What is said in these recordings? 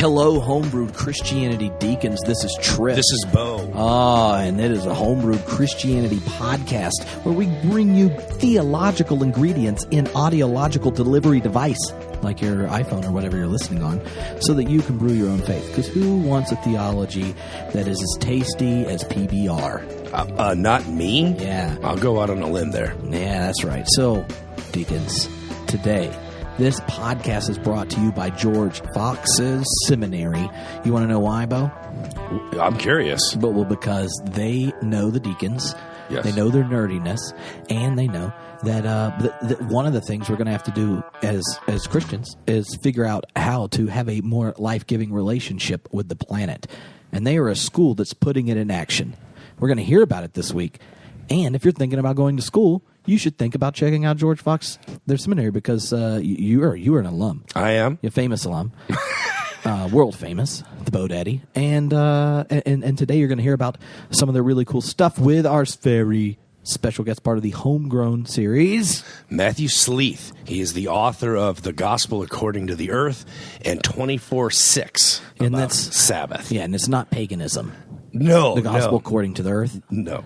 Hello, Homebrewed Christianity Deacons. This is Trip. This is Bo. And it is a Homebrewed Christianity podcast where we bring you theological ingredients in audiological delivery device, like your iPhone or whatever you're listening on, so that you can brew your own faith. Because who wants a theology that is as tasty as PBR? Not me? Yeah. I'll go out on a limb there. Yeah, that's right. So, Deacons, today, this podcast is brought to you by George Fox's Seminary. You want to know why, Bo? I'm curious. Well, because they know the deacons, Yes. They know their nerdiness, and they know that one of the things we're going to have to do as Christians is figure out how to have a more life-giving relationship with the planet. And they are a school that's putting it in action. We're going to hear about it this week. And if you're thinking about going to school, you should think about checking out George Fox, their seminary, because you are an alum. I am. You're a famous alum. World famous, the Bo Daddy. And today you're going to hear about some of the really cool stuff with our very special guest part of the HomeGrown series, Matthew Sleeth. He is the author of The Gospel According to the Earth and 24/6 and about that's Sabbath. Yeah, and it's not paganism. No, The Gospel no. According to the Earth. No.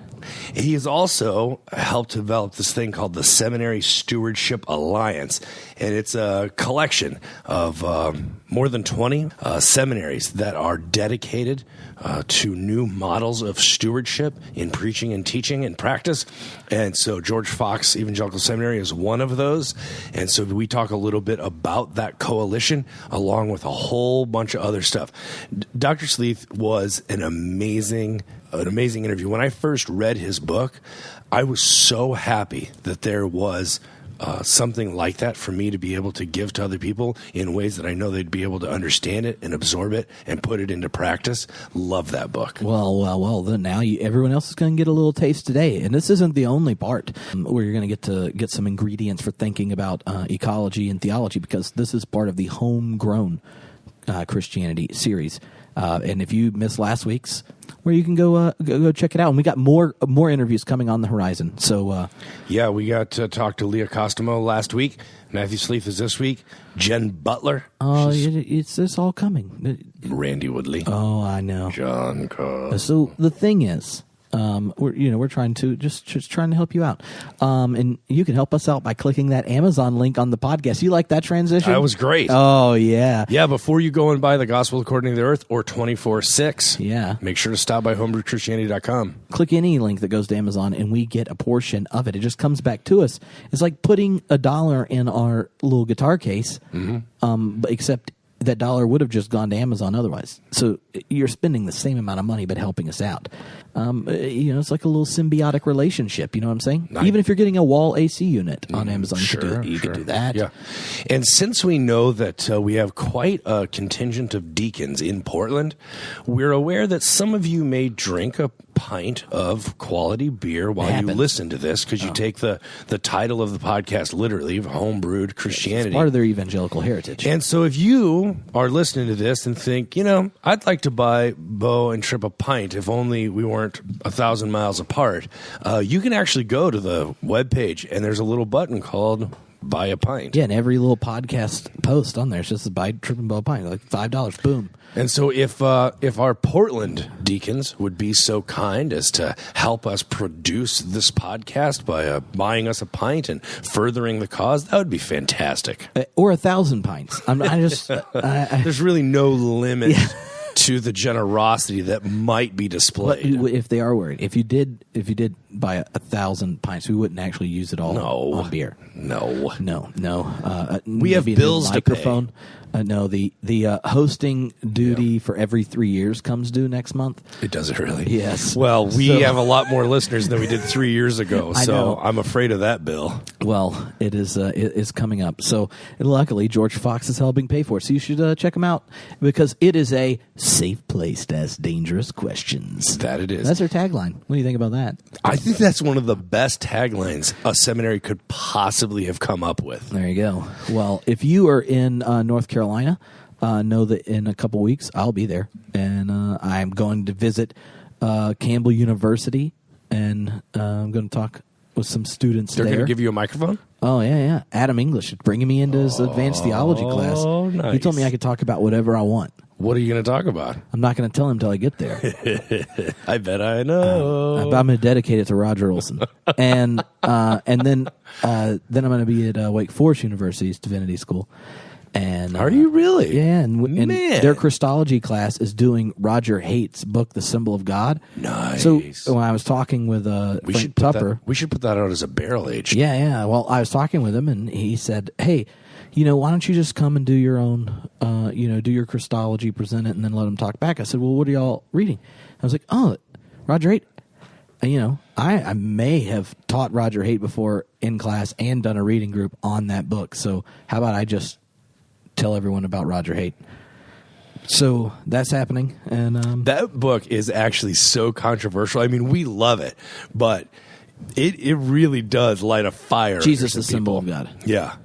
He has also helped develop this thing called the Seminary Stewardship Alliance, and it's a collection of more than 20 seminaries that are dedicated to new models of stewardship in preaching and teaching and practice. And so George Fox Evangelical Seminary is one of those. And so we talk a little bit about that coalition along with a whole bunch of other stuff. Dr. Sleeth was an amazing interview. When I first read his book, I was so happy that there was something like that for me to be able to give to other people in ways that I know they'd be able to understand it and absorb it and put it into practice. Love that book. Well. Then now everyone else is going to get a little taste today, and this isn't the only part where you're going to get some ingredients for thinking about ecology and theology, because this is part of the HomeGrown Christianity Series. And if you missed last week's, where you can go check it out. And we got more interviews coming on the horizon. So yeah, we got to talk to Leah Kostamo last week. Matthew Sleeth is this week. Jen Butler. Oh, it's all coming. Randy Woodley. Oh, I know. John Cobb. So the thing is, we're trying to just trying to help you out, and you can help us out by clicking that Amazon link on the podcast. You like that transition? That was great. Oh yeah. Before you go and buy The Gospel According to the Earth or 24/6, yeah, make sure to stop by homebrewchristianity.com. Click any link that goes to Amazon, and we get a portion of it. It just comes back to us. It's like putting $1 in our little guitar case, but except that dollar would have just gone to Amazon otherwise. So you're spending the same amount of money but helping us out. It's like a little symbiotic relationship. You know what I'm saying? Even if you're getting a wall AC unit on Amazon, you could do that. Yeah. And since we know that we have quite a contingent of deacons in Portland, we're aware that some of you may drink a pint of quality beer while you listen to this, because you take the title of the podcast literally, Homebrewed Christianity. It's part of their evangelical heritage. And so if you are listening to this and think, I'd like to buy Bo and Trip a pint if only we weren't 1,000 miles apart, you can actually go to the webpage and there's a little button called Buy a Pint. Yeah, and every little podcast post on there is just buy Trip and Bo a pint, like $5, boom. And so if our Portland deacons would be so kind as to help us produce this podcast by buying us a pint and furthering the cause, that would be fantastic. Or 1,000 pints. There's really no limit to the generosity that might be displayed. If they are worried, if you did buy 1,000 pints, we wouldn't actually use it all on beer. No. We have bills to pay. No, the hosting duty for every 3 years comes due next month. It does it really? Yes. Well, we have a lot more listeners than we did 3 years ago, so I'm afraid of that bill. Well, it is coming up. So luckily, George Fox is helping pay for it. So you should check him out, because it is a safe place to ask dangerous questions. That it is. That's their tagline. What do you think about that? I think that's one of the best taglines a seminary could possibly have come up with. There you go. Well, if you are in North Carolina, know that in a couple weeks I'll be there, and I'm going to visit Campbell University, and I'm going to talk with some students there. They're going to give you a microphone? Oh, yeah. Adam English is bringing me into his advanced theology class. Nice. He told me I could talk about whatever I want. What are you going to talk about? I'm not going to tell him until I get there. I bet I know. I'm going to dedicate it to Roger Olson, and then I'm going to be at Wake Forest University's Divinity School. And are you really? Yeah, and their Christology class is doing Roger Haight's book, The Symbol of God. Nice. So when I was talking with Frank Tupper, we should put that out as a barrel age. Yeah. Well, I was talking with him, and he said, "Hey, why don't you just come and do your own, do your Christology, present it, and then let them talk back?" I said, "Well, what are y'all reading?" I was like, "Oh, Roger Haight." I may have taught Roger Haight before in class and done a reading group on that book. So how about I just tell everyone about Roger Haight? So that's happening, and that book is actually so controversial. I mean, we love it, but it really does light a fire. Jesus, the symbol of God. Yeah.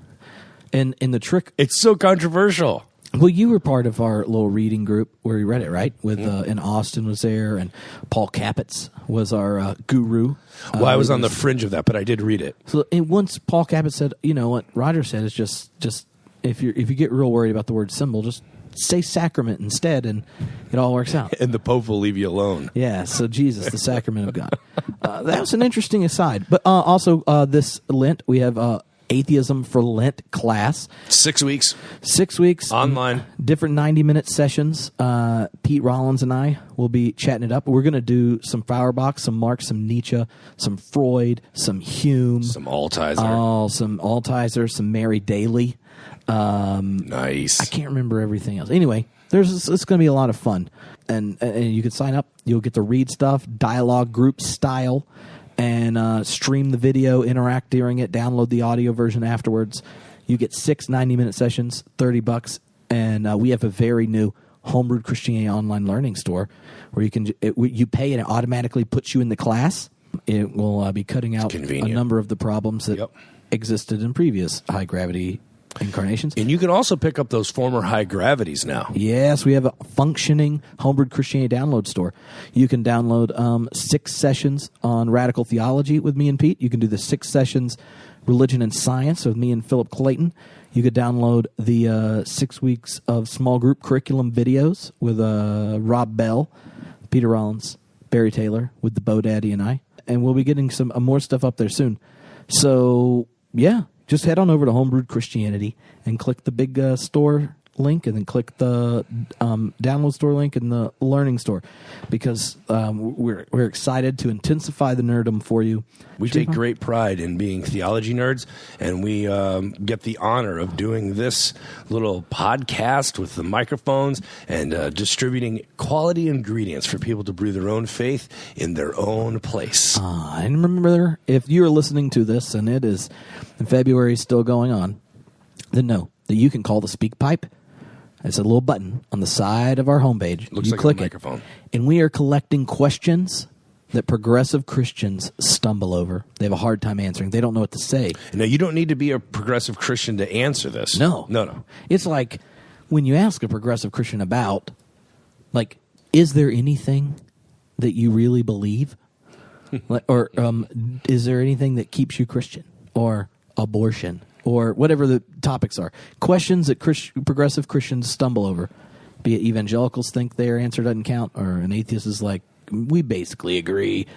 And the trick, it's so controversial. Well, you were part of our little reading group where we read it, right? With and Austin was there, and Paul Capitz was our guru. Well, I was on the fringe of that, but I did read it. So once Paul Capitz said, what Roger said is just if you get real worried about the word symbol, just say sacrament instead, and it all works out. And the Pope will leave you alone. Yeah. So Jesus, the sacrament of God. That was an interesting aside. But also this Lent, we have Atheism for Lent class. 6 weeks. 6 weeks. Online. Different 90-minute sessions. Pete Rollins and I will be chatting it up. We're going to do some Feuerbach, some Marx, some Nietzsche, some Freud, some Hume. Some Altizer. Some Altizer, some Mary Daly. Nice. I can't remember everything else. Anyway, it's going to be a lot of fun. And you can sign up. You'll get to read stuff, dialogue group style, and stream the video, interact during it, download the audio version afterwards. You get 6 90-minute sessions, $30, and we have a very new HomeGrown Christianity online learning store where you pay and it automatically puts you in the class. It will be cutting out a number of the problems that existed in previous high-gravity incarnations. And you can also pick up those former high gravities now. Yes, we have a functioning HomeGrown Christianity download store. You can download 6 sessions on radical theology with me and Pete. You can do the 6 sessions religion and science with me and Philip Clayton. You could download the 6 weeks of small group curriculum videos with Rob Bell, Peter Rollins, Barry Taylor with the Bo Daddy and I. And we'll be getting some more stuff up there soon. So, yeah. Just head on over to HomeGrown Christianity and click the big store link, and then click the download store link and the learning store, because we're excited to intensify the nerdom for you. We take great pride in being theology nerds, and we get the honor of doing this little podcast with the microphones and distributing quality ingredients for people to brew their own faith in their own place. And remember, if you're listening to this and it is in February still going on, then know that you can call the speak pipe. It's a little button on the side of our homepage. Looks you like click a microphone. It, and we are collecting questions that progressive Christians stumble over. They have a hard time answering. They don't know what to say. No, you don't need to be a progressive Christian to answer this. No. It's like when you ask a progressive Christian about, like, is there anything that you really believe? Or is there anything that keeps you Christian? Or abortion? Or whatever the topics are. Questions that progressive Christians stumble over. Be it evangelicals think their answer doesn't count, or an atheist is like, we basically agree.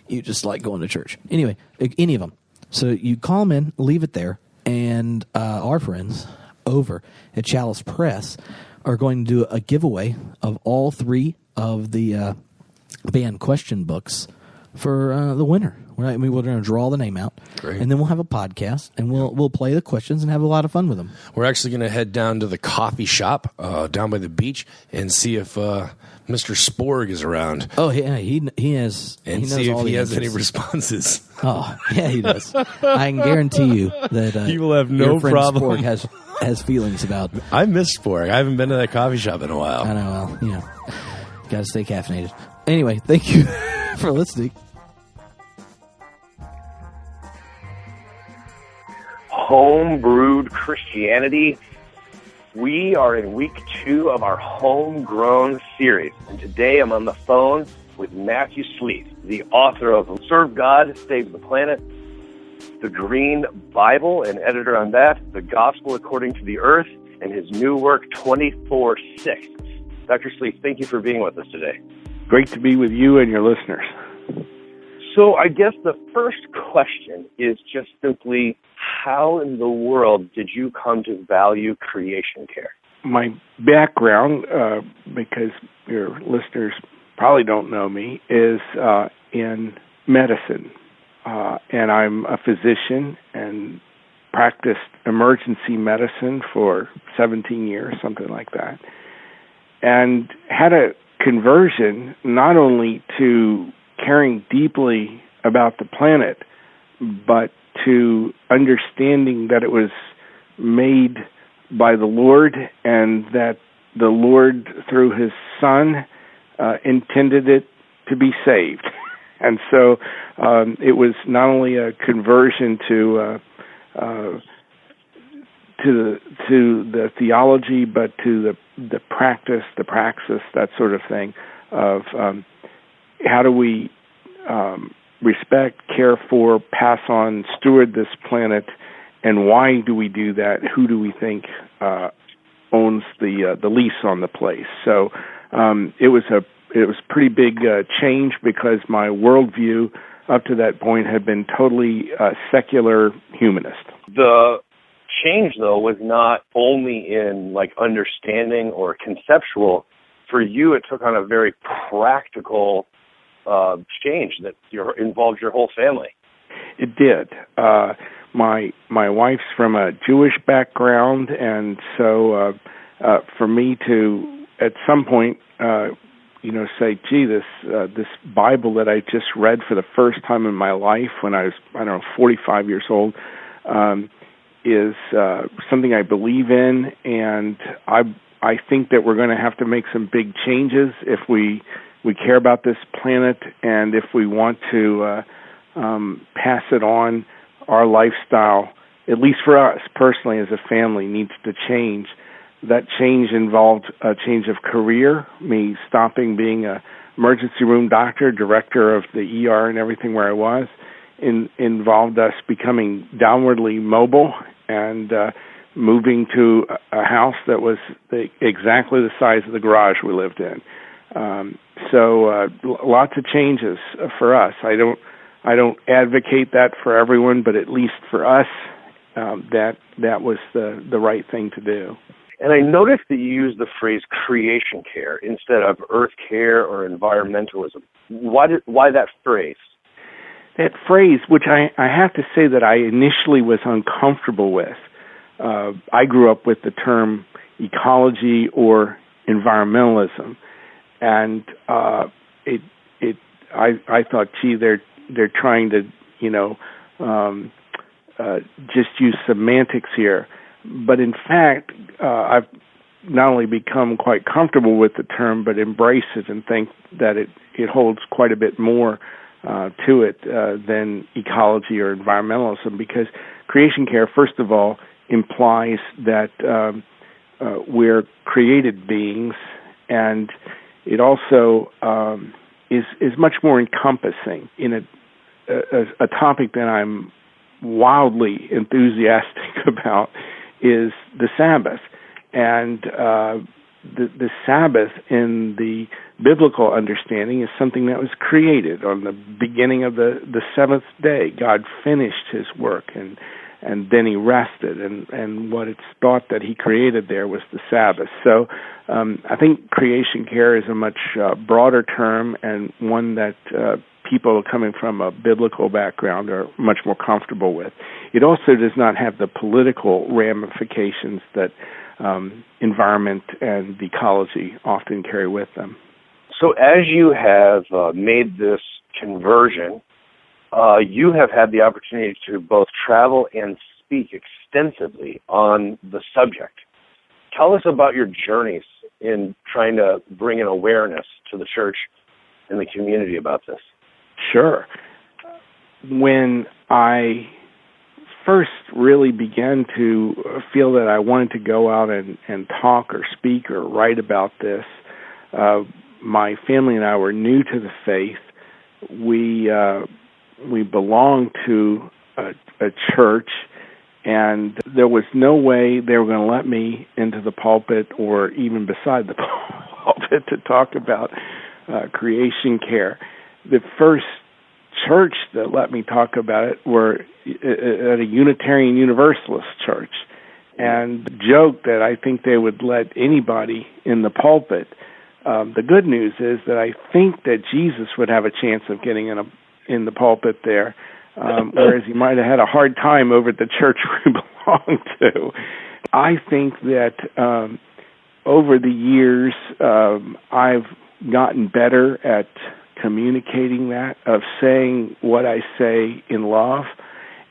You just like going to church. Anyway, any of them. So you call them in, leave it there, and our friends over at Chalice Press are going to do a giveaway of all 3 of the banned question books for the winner. Right? We're going to draw the name out, and then we'll have a podcast, and we'll play the questions and have a lot of fun with them. We're actually going to head down to the coffee shop down by the beach and see if Mr. Sporg is around. Oh, yeah, he has. And see if he has any responses. Oh, yeah, he does. I can guarantee you that he will have no your friend problem. Sporg has feelings about. I miss Sporg. I haven't been to that coffee shop in a while. I know. Well, got to stay caffeinated. Anyway, thank you for listening. HomeGrown Christianity. We are in week 2 of our HomeGrown series, and today I'm on the phone with Matthew Sleeth, the author of Serve God, Save the Planet, The Green Bible, and editor on that, The Gospel According to the Earth, and his new work, 24/6. Dr. Sleeth, thank you for being with us today. Great to be with you and your listeners. So I guess the first question is just simply, how in the world did you come to value creation care? My background, because your listeners probably don't know me, is in medicine. And I'm a physician and practiced emergency medicine for 17 years, something like that. And had a conversion not only to caring deeply about the planet, but to understanding that it was made by the Lord and that the Lord, through His Son, intended it to be saved. And so it was not only a conversion to the theology, but to the practice, the praxis, that sort of thing, of how do we respect, care for, pass on, steward this planet, and why do we do that? Who do we think owns the lease on the place? So it was a pretty big change, because my worldview up to that point had been totally secular humanist. The change, though, was not only in understanding or conceptual. For you, it took on a very practical change that involved your whole family. It did. My wife's from a Jewish background, and so for me to at some point say, gee, this Bible that I just read for the first time in my life when I was 45 years old, is something I believe in, and I think that we're going to have to make some big changes if we care about this planet, and if we want to pass it on. Our lifestyle, at least for us personally as a family, needs to change. That change involved a change of career, me stopping being a emergency room doctor, director of the ER and everything where I was, involved us becoming downwardly mobile and moving to a house that was exactly the size of the garage we lived in. So lots of changes for us. I don't advocate that for everyone, but at least for us, that was the right thing to do. And I noticed that you used the phrase creation care instead of earth care or environmentalism. Why that phrase? That phrase, which I have to say that I initially was uncomfortable with. I grew up with the term ecology or environmentalism, and I thought, gee, they're trying to just use semantics here. But in fact, I've not only become quite comfortable with the term, but embrace it and think that it holds quite a bit more to it than ecology or environmentalism, because creation care, first of all, implies that we're created beings, and it also is much more encompassing in a topic that I'm wildly enthusiastic about is the Sabbath. And the Sabbath in the biblical understanding is something that was created on the beginning of the seventh day. God finished His work, and then He rested, and what it's thought that He created there was the Sabbath. So I think creation care is a much broader term, and one that people coming from a biblical background are much more comfortable with. It also does not have the political ramifications that environment and ecology often carry with them. So as you have made this conversion, you have had the opportunity to both travel and speak extensively on the subject. Tell us about your journeys in trying to bring an awareness to the church and the community about this. Sure. When I first really began to feel that I wanted to go out and talk or speak or write about this, my family and I were new to the faith. We belonged to a church, and there was no way they were going to let me into the pulpit or even beside the pulpit to talk about creation care. The first church that let me talk about it were at a Unitarian Universalist church, and joked that I think they would let anybody in the pulpit. The good news is that I think that Jesus would have a chance of getting in the pulpit there, whereas he might have had a hard time over at the church we belong to. I think that over the years I've gotten better at communicating that, of saying what I say in love,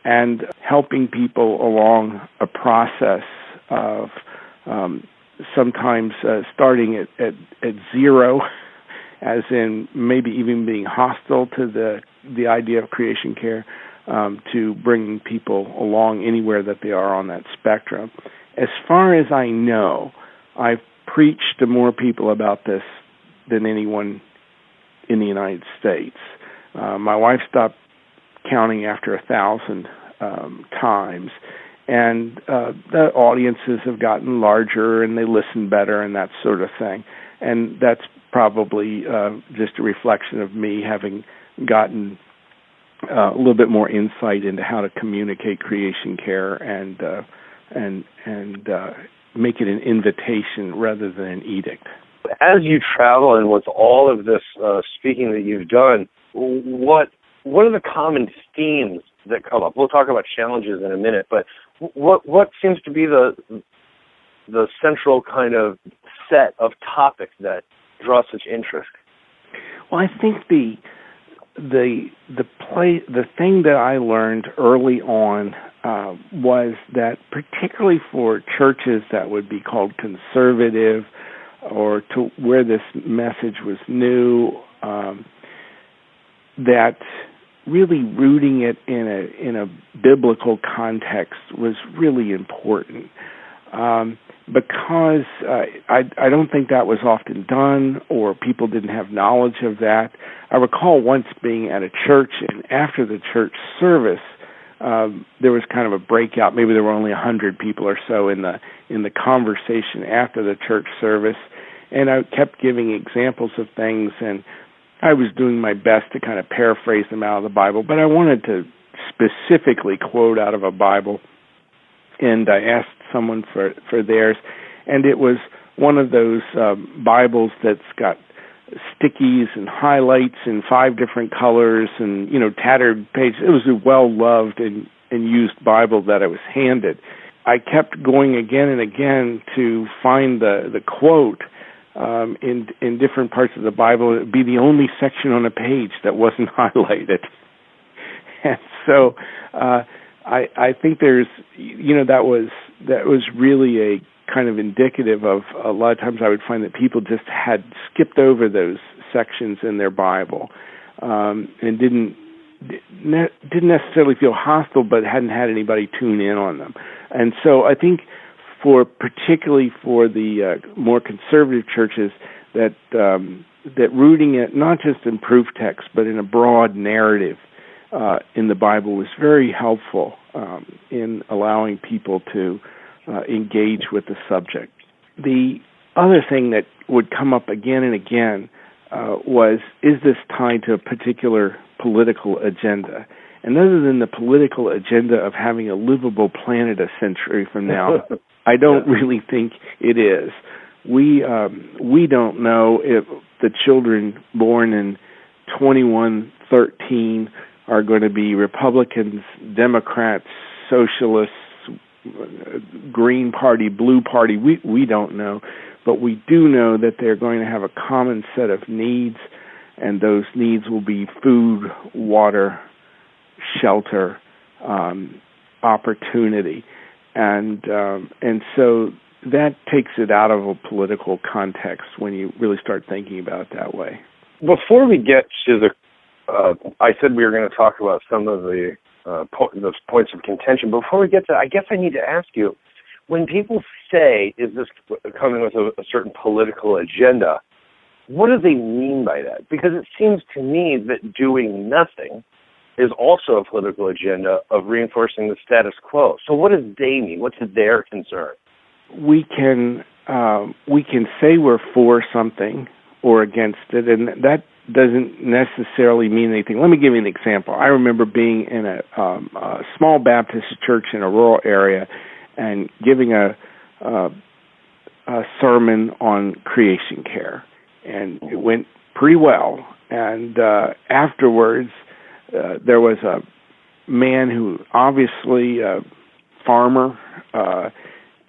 and helping people along a process of sometimes starting at zero, as in maybe even being hostile to the idea of creation care, to bringing people along anywhere that they are on that spectrum. As far as I know, I've preached to more people about this than anyone in the United States. My wife stopped counting after 1,000 times, and the audiences have gotten larger and they listen better and that sort of thing. And that's probably just a reflection of me having gotten a little bit more insight into how to communicate creation care and make it an invitation rather than an edict. As you travel and with all of this speaking that you've done, what are the common themes that come up? We'll talk about challenges in a minute, but what seems to be the central kind of set of topics that draw such interest? Well, I think the thing that I learned early on was that, particularly for churches that would be called conservative, or to where this message was new, that really rooting it in a biblical context was really important, because I don't think that was often done, or people didn't have knowledge of that. I recall once being at a church, and after the church service, there was kind of a breakout. Maybe there were only 100 people or so in the conversation after the church service, and I kept giving examples of things, and I was doing my best to kind of paraphrase them out of the Bible, but I wanted to specifically quote out of a Bible, and I asked someone for theirs, and it was one of those Bibles that's got stickies and highlights in 5 different colors and, tattered pages. It was a well-loved and used Bible that I was handed. I kept going again and again to find the quote in different parts of the Bible. It would be the only section on a page that wasn't highlighted. And so I think there's, that was really a kind of indicative of a lot of times I would find that people just had skipped over those sections in their Bible, and didn't necessarily feel hostile, but hadn't had anybody tune in on them. And so I think particularly for the more conservative churches, that rooting it not just in proof text but in a broad narrative in the Bible was very helpful in allowing people to engage with the subject. The other thing that would come up again and again was, is this tied to a particular political agenda? And other than the political agenda of having a livable planet a century from now, I don't really think it is. We don't know if the children born in 2113 are going to be Republicans, Democrats, Socialists, Green Party, Blue Party. We don't know. But we do know that they're going to have a common set of needs, and those needs will be food, water, shelter, opportunity. And so that takes it out of a political context when you really start thinking about it that way. Before we get to I said we were going to talk about some of those points of contention. Before we get to, I guess I need to ask you, when people say, is this coming with a certain political agenda, what do they mean by that? Because it seems to me that doing nothing is also a political agenda of reinforcing the status quo. So what does they mean? What's their concern? We can we can say we're for something or against it, and that doesn't necessarily mean anything. Let me give you an example. I remember being in a small Baptist church in a rural area and giving a sermon on creation care, and it went pretty well. And afterwards, there was a man who obviously a farmer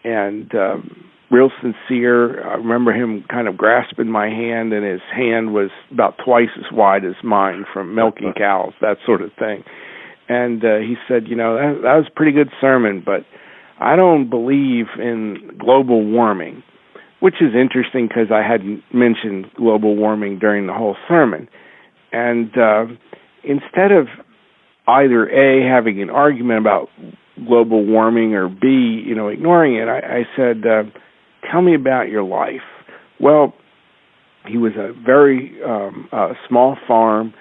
and real sincere. I remember him kind of grasping my hand, and his hand was about twice as wide as mine from milking cows, that sort of thing. And he said, that was a pretty good sermon, but I don't believe in global warming, which is interesting because I hadn't mentioned global warming during the whole sermon. And instead of either A, having an argument about global warming, or B, ignoring it, I said, tell me about your life. Well, he was a very small farm,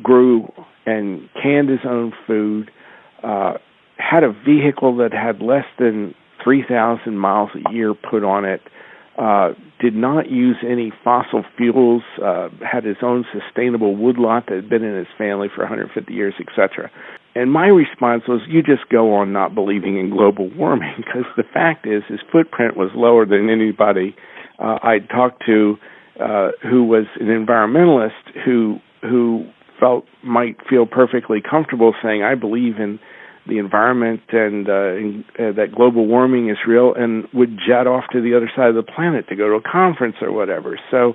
grew and canned his own food, had a vehicle that had less than 3,000 miles a year put on it, did not use any fossil fuels, had his own sustainable woodlot that had been in his family for 150 years, etc. And my response was, you just go on not believing in global warming, because the fact is his footprint was lower than anybody I'd talked to who was an environmentalist who might feel perfectly comfortable saying, I believe in the environment and that global warming is real, and would jet off to the other side of the planet to go to a conference or whatever. So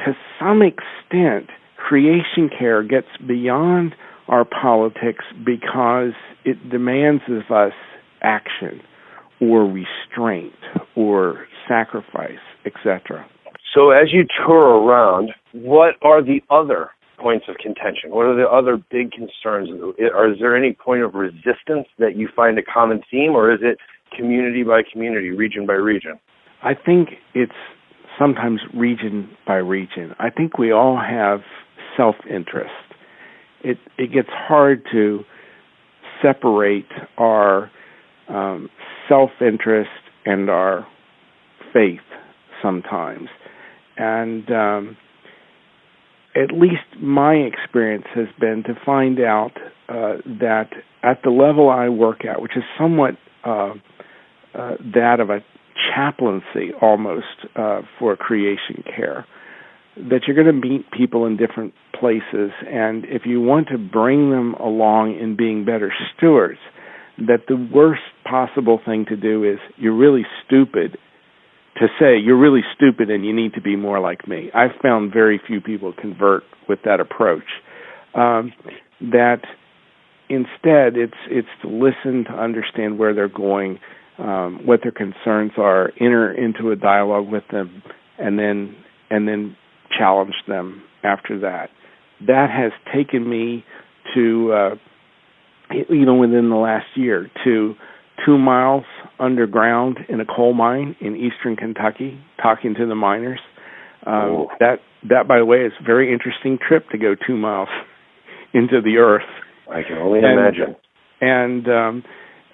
to some extent, creation care gets beyond our politics because it demands of us action or restraint or sacrifice, etc. So as you tour around, what are the other points of contention? What are the other big concerns? Is there any point of resistance that you find a common theme, or is it community by community, region by region? I think it's sometimes region by region. I think we all have self-interest. It gets hard to separate our self-interest and our faith sometimes. And at least my experience has been to find out that at the level I work at, which is somewhat that of a chaplaincy almost for creation care, that you're going to meet people in different places, and if you want to bring them along in being better stewards, that the worst possible thing to do is you're really stupid, to say you're really stupid and you need to be more like me. I've found very few people convert with that approach. That instead it's to listen, to understand where they're going, what their concerns are, enter into a dialogue with them, and then challenge them after that. That has taken me to, within the last year, to 2 miles underground in a coal mine in eastern Kentucky, talking to the miners. That, by the way, is a very interesting trip to go 2 miles into the earth. I can only imagine. And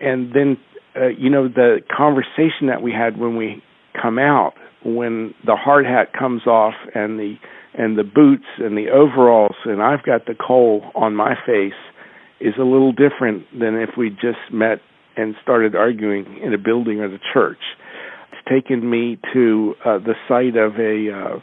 then, the conversation that we had when we come out, when the hard hat comes off and the boots and the overalls, and I've got the coal on my face, is a little different than if we just met and started arguing in a building or the church. It's taken me to the site of a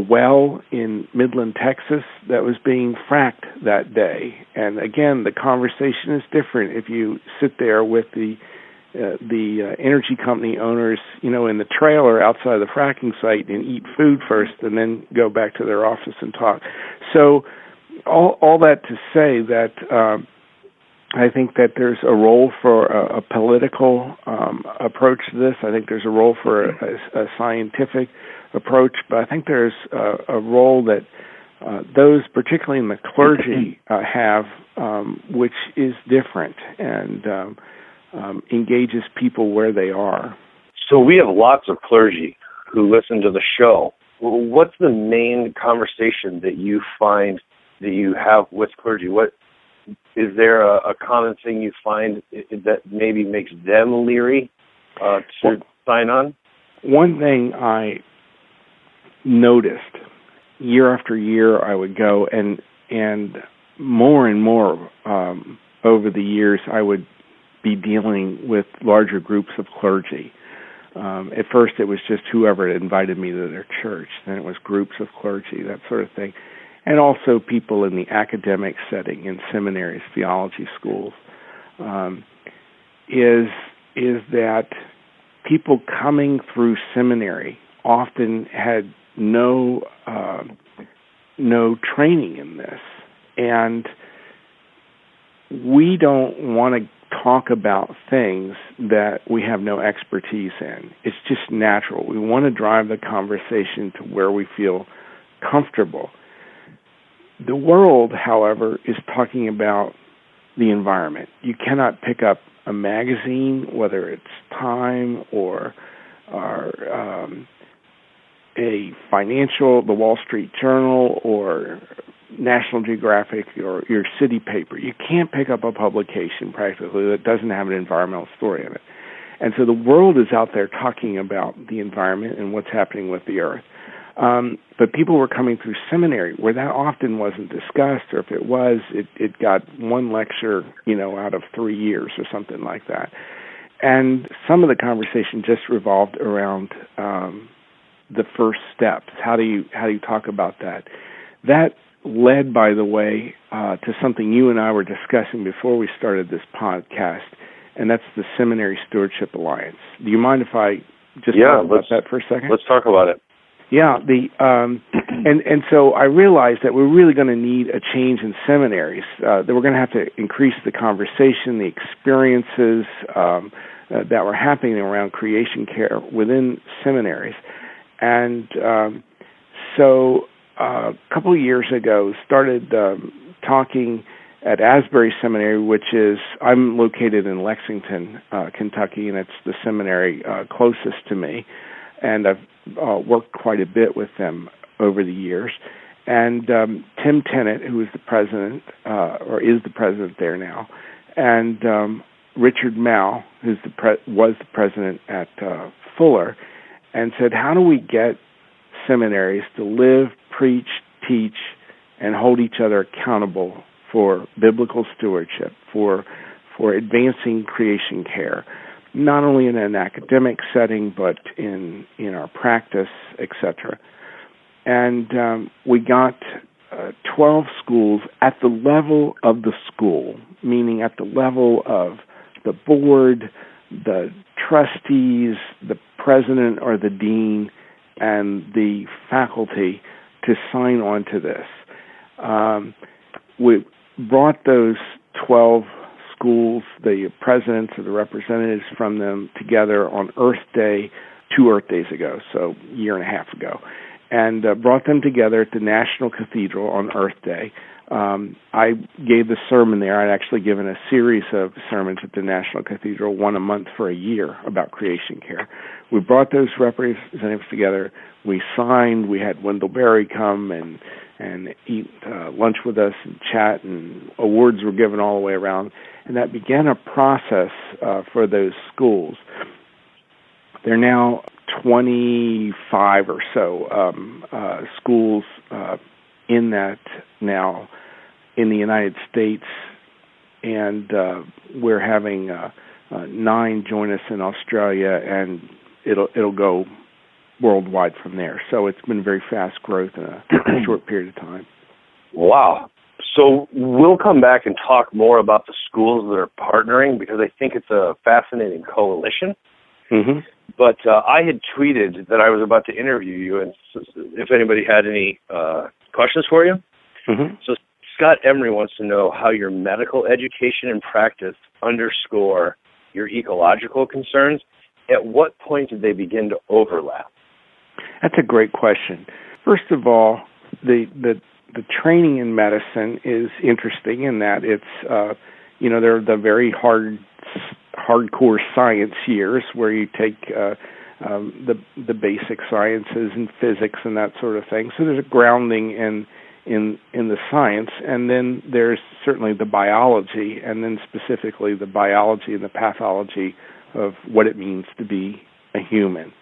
well in Midland, Texas, that was being fracked that day. And again, the conversation is different if you sit there with the energy company owners, in the trailer outside the fracking site and eat food first and then go back to their office and talk. So all that to say that I think that there's a role for a political approach to this. I think there's a role for a scientific approach, but I think there's a role that those, particularly in the clergy, have, which is different and engages people where they are. So we have lots of clergy who listen to the show. What's the main conversation that you find that you have with clergy? What is there a common thing you find that maybe makes them leery to sign on? One thing I noticed year after year, I would go and more and more over the years, I would be dealing with larger groups of clergy. At first, it was just whoever had invited me to their church. Then it was groups of clergy, that sort of thing. And also people in the academic setting, in seminaries, theology schools, is that people coming through seminary often had no training in this. And we don't want to talk about things that we have no expertise in. It's just natural. We want to drive the conversation to where we feel comfortable. The world, however, is talking about the environment. You cannot pick up a magazine, whether it's Time or a financial, the Wall Street Journal, or National Geographic, or your city paper. You can't pick up a publication practically that doesn't have an environmental story in it. And so the world is out there talking about the environment and what's happening with the earth. But people were coming through seminary where that often wasn't discussed, or if it was, it got one lecture, out of 3 years or something like that. And some of the conversation just revolved around the first steps. How do you talk about that? That led, by the way, to something you and I were discussing before we started this podcast, and that's the Seminary Stewardship Alliance. Do you mind if I just talk about that for a second? Let's talk about it. Yeah, and so I realized that we're really going to need a change in seminaries. That we're going to have to increase the conversation, the experiences that were happening around creation care within seminaries. And so a couple of years ago, started talking at Asbury Seminary, which is, I'm located in Lexington, Kentucky, and it's the seminary closest to me. And I've worked quite a bit with them over the years. And Tim Tennant, who is the president, or is the president there now, and Richard Mao, who's was the president at Fuller, and said, how do we get seminaries to live, preach, teach, and hold each other accountable for biblical stewardship, for advancing creation care, not only in an academic setting, but in our practice, etc. And we got 12 schools at the level of the school, meaning at the level of the board, the trustees, the president or the dean, and the faculty to sign on to this. We brought those 12 schools, the presidents or the representatives from them, together on Earth Day, 2 Earth Days ago, so a year and a half ago, and brought them together at the National Cathedral on Earth Day. I gave the sermon there. I'd actually given a series of sermons at the National Cathedral, one a month for a year, about creation care. We brought those representatives together. We signed. We had Wendell Berry come and eat lunch with us and chat, and awards were given all the way around. And that began a process for those schools. There are now 25 or so schools in that now in the United States, and we're having 9 join us in Australia, and it'll go worldwide from there. So it's been very fast growth in a short period of time. Wow. So we'll come back and talk more about the schools that are partnering, because I think it's a fascinating coalition. Mm-hmm. But I had tweeted that I was about to interview you, and if anybody had any questions for you. Mm-hmm. So Scott Emery wants to know how your medical education and practice underscore your ecological concerns. At what point did they begin to overlap? That's a great question. First of all, the training in medicine is interesting in that it's they're the very hardcore science years where you take the basic sciences and physics and that sort of thing. So there's a grounding in the science, and then there's certainly the biology, and then specifically the biology and the pathology of what it means to be a human.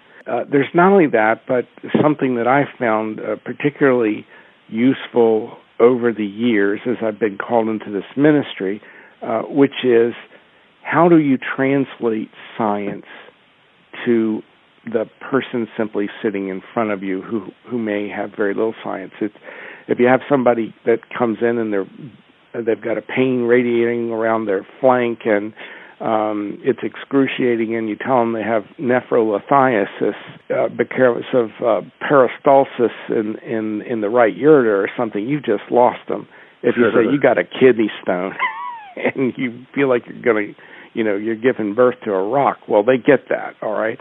There's not only that, but something that I found particularly useful over the years as I've been called into this ministry, which is how do you translate science to the person simply sitting in front of you who may have very little science. If you have somebody that comes in and they've got a pain radiating around their flank and it's excruciating, and you tell them they have nephrolithiasis because of peristalsis in the right ureter or something, you've just lost them. If you say you got a kidney stone and you feel like you're going to, you're giving birth to a rock, well, they get that, all right?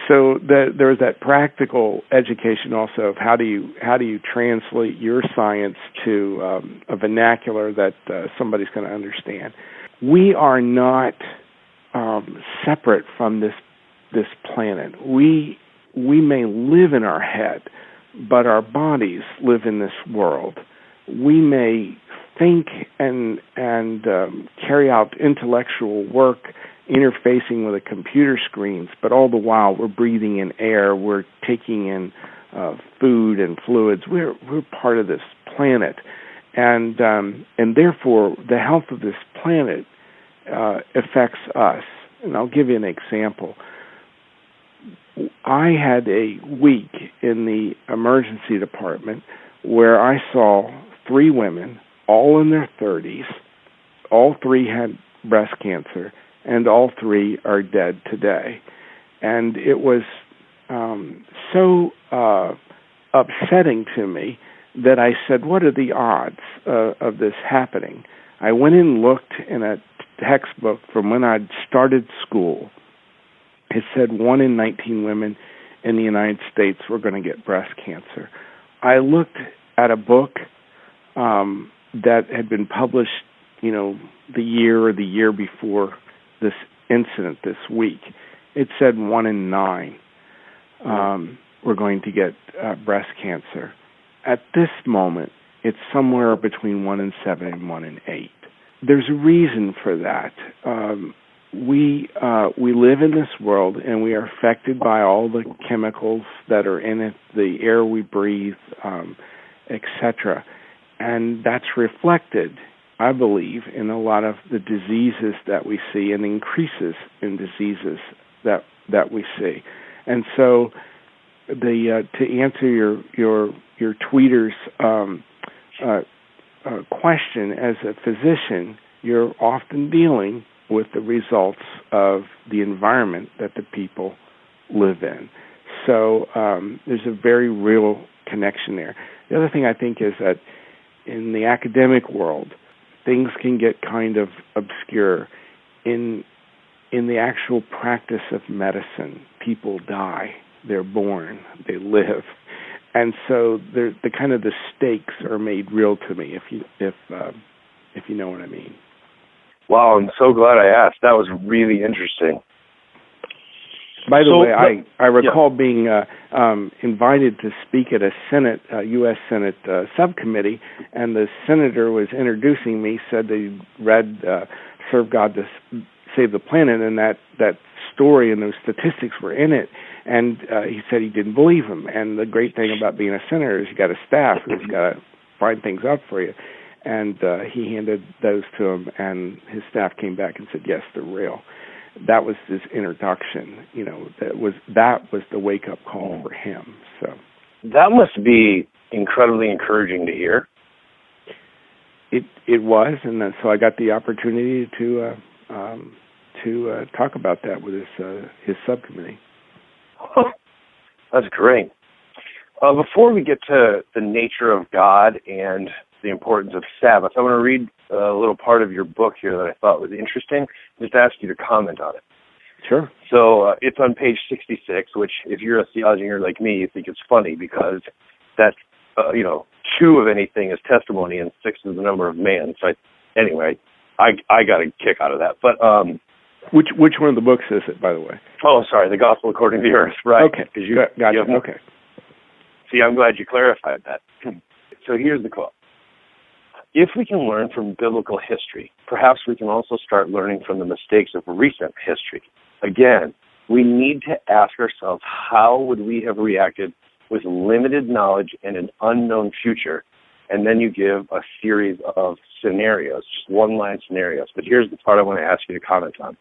So there's that practical education also of how do you translate your science to a vernacular that somebody's going to understand. We are not separate from this planet. We may live in our head, but our bodies live in this world. We may think and carry out intellectual work interfacing with the computer screens, but all the while we're breathing in air, we're taking in food and fluids. We're part of this planet, and therefore the health of this planet affects us. And I'll give you an example. I had a week in the emergency department where I saw 3 women, all in their 30s. All 3 had breast cancer, and all 3 are dead today. And it was so upsetting to me that I said, what are the odds of this happening? I went and looked in a textbook from when I'd started school. It said 1 in 19 women in the United States were going to get breast cancer. I looked at a book that had been published, the year or the year before this incident this week. It said 1 in 9 were going to get breast cancer. At this moment, it's somewhere between 1 in 7 and 1 in 8. There's a reason for that. We live in this world, and we are affected by all the chemicals that are in it, the air we breathe, etc. And that's reflected, I believe, in a lot of the diseases that we see, and increases in diseases that we see. And so, to answer your tweeter's question, as a physician, you're often dealing with the results of the environment that the people live in. So there's a very real connection there. The other thing I think is that in the academic world, things can get kind of obscure. In the actual practice of medicine, people die, they're born, they live. And so the stakes are made real to me, if you know what I mean. Wow, I'm so glad I asked. That was really interesting. By the way, I recall being invited to speak at a U.S. Senate subcommittee, and the senator was introducing me, said that he read Serve God to Save the Planet, and that story and those statistics were in it, and he said he didn't believe him. And the great thing about being a senator is you got a staff who's got to find things out for you. And he handed those to him, and his staff came back and said, yes, they're real. That was his introduction. That was the wake-up call for him. So that must be incredibly encouraging to hear. It was, and so I got the opportunity to talk about that with his subcommittee. That's great. Before we get to the nature of God and the importance of Sabbath, I want to read a little part of your book here that I thought was interesting. Just ask you to comment on it. Sure. So it's on page 66, which if you're a theologian nerd like me, you think it's funny because that's, 2 of anything is testimony and 6 is the number of man. So I got a kick out of that. But which one of the books is it, by the way? Oh, sorry, The Gospel According to the Earth. Right. Okay. Gotcha. Okay. See, I'm glad you clarified that. So here's the quote. If we can learn from biblical history, perhaps we can also start learning from the mistakes of recent history. Again, we need to ask ourselves, how would we have reacted with limited knowledge and an unknown future? And then you give a series of scenarios, just one-line scenarios. But here's the part I want to ask you to comment on.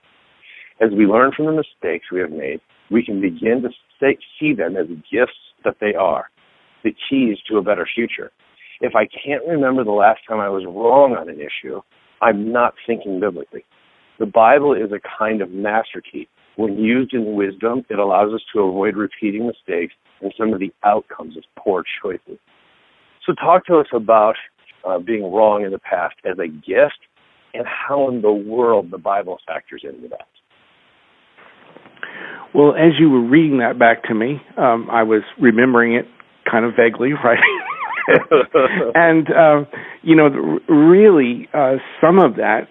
As we learn from the mistakes we have made, we can begin to see them as gifts that they are, the keys to a better future. If I can't remember the last time I was wrong on an issue, I'm not thinking biblically. The Bible is a kind of master key. When used in wisdom, it allows us to avoid repeating mistakes and some of the outcomes of poor choices. So talk to us about being wrong in the past as a gift and how in the world the Bible factors into that. Well, as you were reading that back to me, I was remembering it kind of vaguely, right? And, really, some of that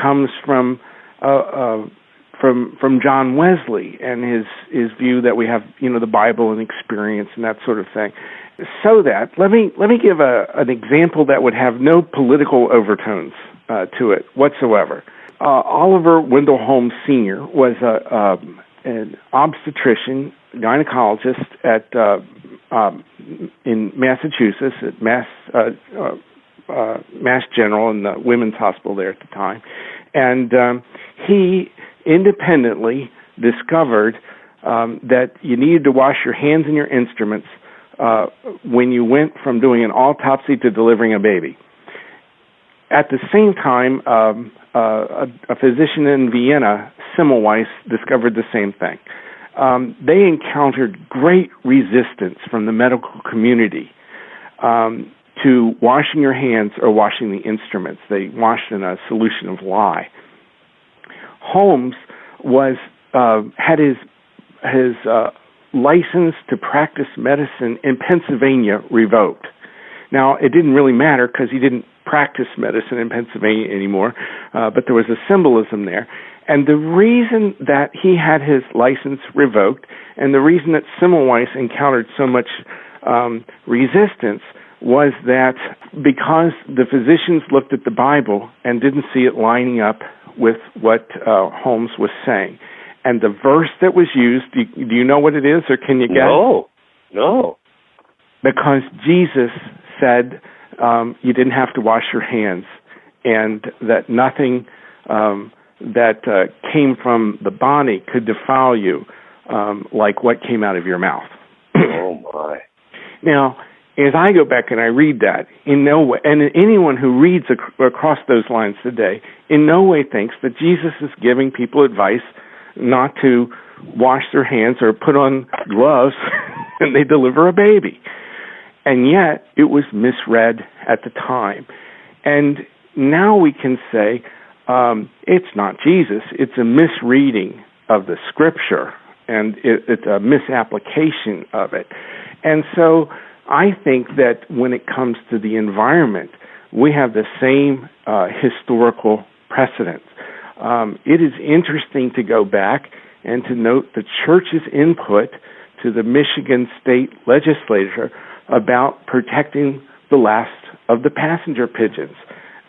comes from John Wesley and his view that we have, the Bible and experience and that sort of thing. So that, let me give an example that would have no political overtones to it whatsoever. Oliver Wendell Holmes Sr. was an obstetrician, gynecologist in Massachusetts at Mass General and the Women's Hospital there at the time, and he independently discovered that you needed to wash your hands and your instruments when you went from doing an autopsy to delivering a baby. At the same time, a physician in Vienna, Semmelweis, discovered the same thing. They encountered great resistance from the medical community to washing your hands or washing the instruments. They washed in a solution of lye. Holmes had his license to practice medicine in Pennsylvania revoked. Now, it didn't really matter because he didn't practice medicine in Pennsylvania anymore, but there was a symbolism there. And the reason that he had his license revoked and the reason that Semmelweis encountered so much resistance was that because the physicians looked at the Bible and didn't see it lining up with what Holmes was saying. And the verse that was used, do you know what it is, or can you guess? No. Because Jesus said you didn't have to wash your hands, and that nothing that came from the body could defile you like what came out of your mouth. Oh, my. Now, as I go back and I read that, in no way, and anyone who reads across those lines today, in no way thinks that Jesus is giving people advice not to wash their hands or put on gloves and they deliver a baby. And yet, it was misread at the time. And now we can say, it's not Jesus, it's a misreading of the Scripture, and it's a misapplication of it. And so I think that when it comes to the environment, we have the same historical precedents. It is interesting to go back and to note the church's input to the Michigan State Legislature about protecting the last of the passenger pigeons.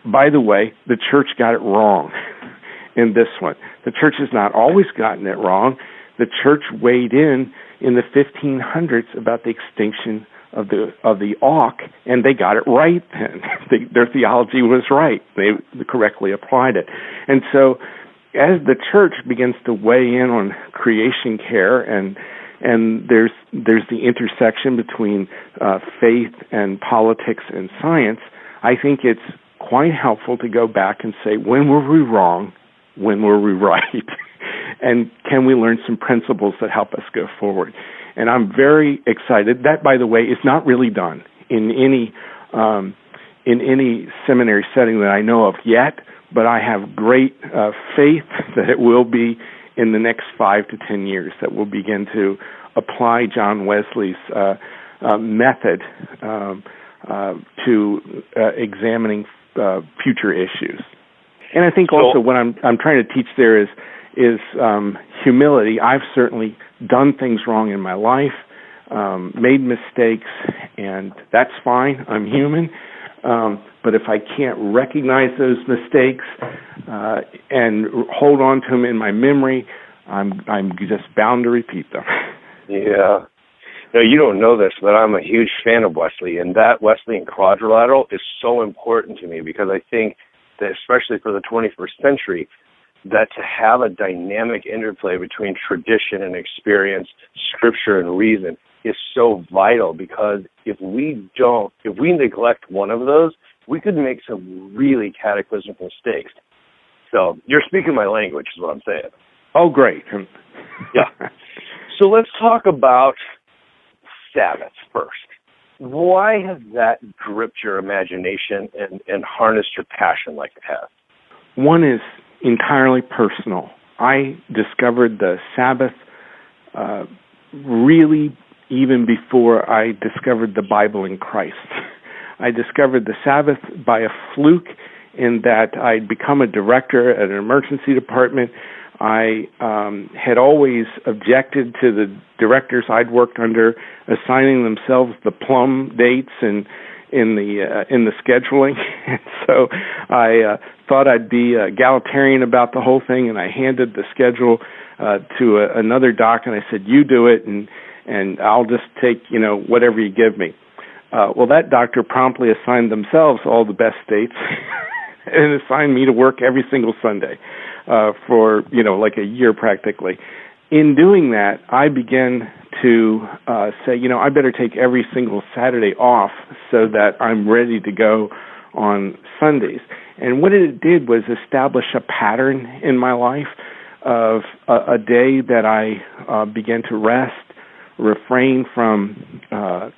By the way, the church got it wrong in this one. The church has not always gotten it wrong. The church weighed in the 1500s about the extinction of the auk, and they got it right then. Their theology was right. They correctly applied it. And so as the church begins to weigh in on creation care, and there's the intersection between faith and politics and science, I think it's quite helpful to go back and say, when were we wrong? When were we right? And can we learn some principles that help us go forward? And I'm very excited. That, by the way, is not really done in any seminary setting that I know of yet, but I have great faith that it will be in the next 5 to 10 years that we'll begin to apply John Wesley's method to examining future issues. And I think also what I'm trying to teach there is humility. I've certainly done things wrong in my life, made mistakes, and that's fine. I'm human. But if I can't recognize those mistakes and hold on to them in my memory, I'm just bound to repeat them. Yeah. No, you don't know this, but I'm a huge fan of Wesley, and that Wesleyan quadrilateral is so important to me because I think that especially for the 21st century, that to have a dynamic interplay between tradition and experience, scripture and reason is so vital, because if we neglect one of those, we could make some really cataclysmic mistakes. So you're speaking my language is what I'm saying. Oh, great. Yeah. So let's talk about Sabbath first. Why has that gripped your imagination and harnessed your passion like it has? One is entirely personal. I discovered the Sabbath really even before I discovered the Bible in Christ. I discovered the Sabbath by a fluke in that I'd become a director at an emergency department. I had always objected to the directors I'd worked under assigning themselves the plum dates and in the scheduling. And so I thought I'd be egalitarian about the whole thing, and I handed the schedule to another doc, and I said, "You do it, and I'll just take whatever you give me." Well, that doctor promptly assigned themselves all the best dates and assigned me to work every single Sunday for like a year practically. In doing that, I began to say, I better take every single Saturday off so that I'm ready to go on Sundays. And what it did was establish a pattern in my life of a day that I began to rest, refrain from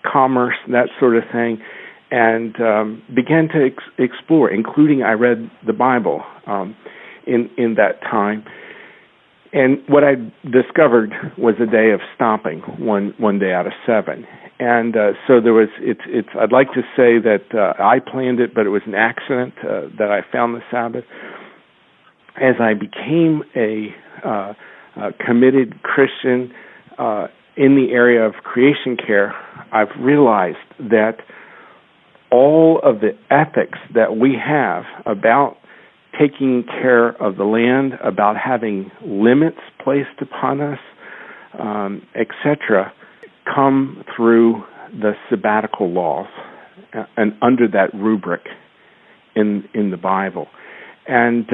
commerce, that sort of thing, and began to explore, including I read the Bible in that time. And what I discovered was a day of stopping, one day out of 7. And so there was. It's. I'd like to say that I planned it, but it was an accident that I found the Sabbath. As I became a committed Christian in the area of creation care, I've realized that all of the ethics that we have about taking care of the land, about having limits placed upon us, etc., come through the sabbatical laws and under that rubric in the Bible. And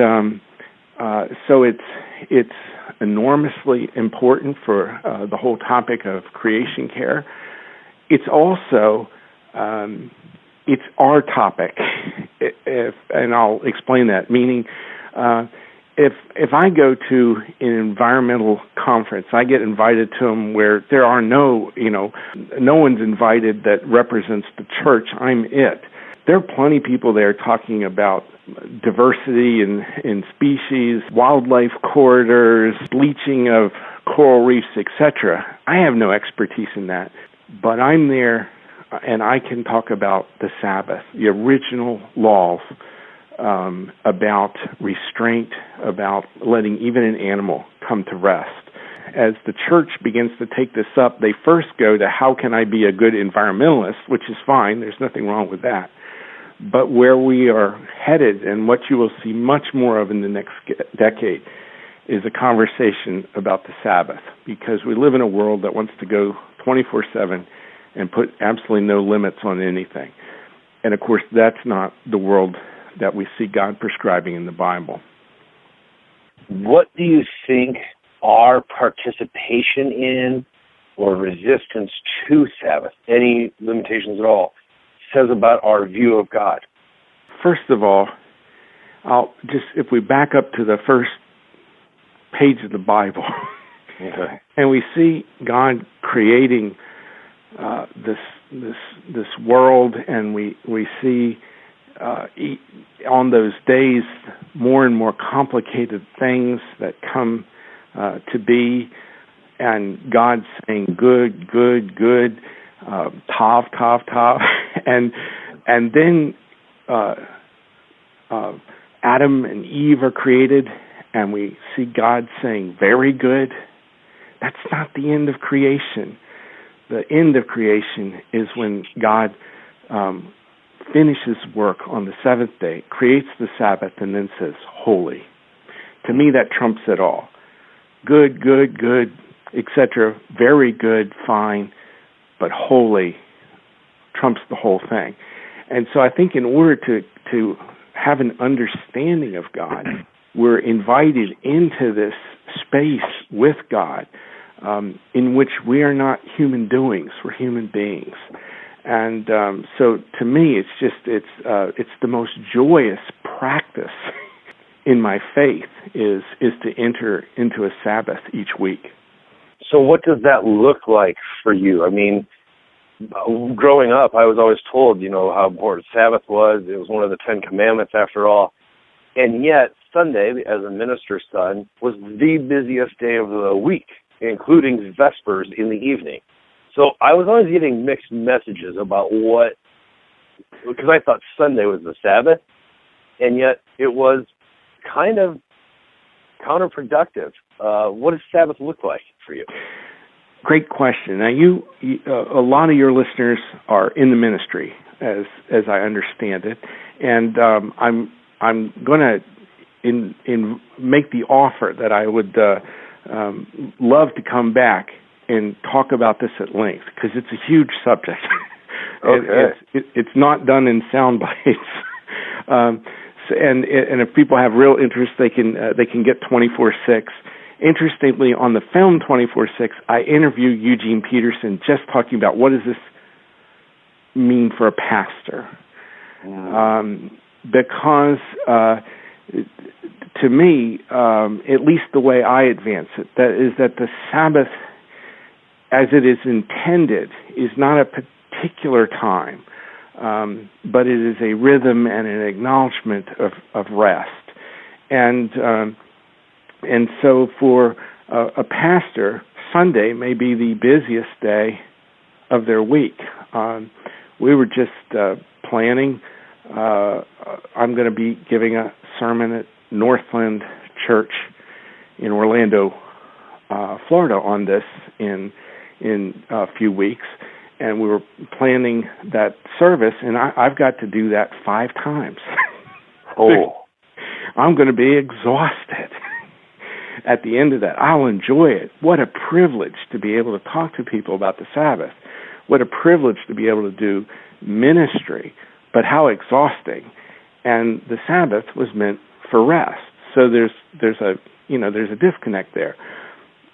so it's enormously important for the whole topic of creation care. It's also it's our topic, and I'll explain that. Meaning, if I go to an environmental conference, I get invited to them where there are no one's invited that represents the church. I'm it. There are plenty of people there talking about diversity in species, wildlife corridors, bleaching of coral reefs, etc. I have no expertise in that, but I'm there. And I can talk about the Sabbath, the original laws about restraint, about letting even an animal come to rest. As the church begins to take this up, they first go to how can I be a good environmentalist, which is fine. There's nothing wrong with that. But where we are headed and what you will see much more of in the next decade is a conversation about the Sabbath, because we live in a world that wants to go 24/7 and put absolutely no limits on anything. And, of course, that's not the world that we see God prescribing in the Bible. What do you think our participation in or resistance to Sabbath, any limitations at all, says about our view of God? First of all, if we back up to the first page of the Bible, okay, and we see God creating this world, and we see on those days more and more complicated things that come to be, and God saying good, good, good, tav, tav, tav, and then Adam and Eve are created, and we see God saying very good. That's not the end of creation. The end of creation is when God finishes work on the seventh day, creates the Sabbath, and then says, holy. To me, that trumps it all. Good, good, good, etc. Very good, fine, but holy trumps the whole thing. And so I think in order to have an understanding of God, we're invited into this space with God in which we are not human doings, we're human beings. And so to me, it's the most joyous practice in my faith is to enter into a Sabbath each week. So what does that look like for you? I mean, growing up, I was always told, how important Sabbath was. It was one of the 10 Commandments after all. And yet, Sunday, as a minister's son, was the busiest day of the week, including Vespers in the evening. So I was always getting mixed messages about because I thought Sunday was the Sabbath, and yet it was kind of counterproductive. What does Sabbath look like for you? Great question. Now, a lot of your listeners are in the ministry, as I understand it, and I'm going to make the offer that I would love to come back and talk about this at length, because it's a huge subject. Okay. It's not done in sound bites. And if people have real interest, they can get 24/6. Interestingly, on the film 24/6, I interview Eugene Peterson just talking about what does this mean for a pastor. Because to me, at least the way I advance it, that the Sabbath, as it is intended, is not a particular time, but it is a rhythm and an acknowledgement of rest. And so for a pastor, Sunday may be the busiest day of their week. We were just planning. I'm going to be giving a sermon at Northland Church in Orlando, Florida, on this in a few weeks, and we were planning that service, and I've got to do that 5 times. Oh, I'm going to be exhausted at the end of that. I'll enjoy it. What a privilege to be able to talk to people about the Sabbath. What a privilege to be able to do ministry, but how exhausting. And the Sabbath was meant for rest. So there's a disconnect there.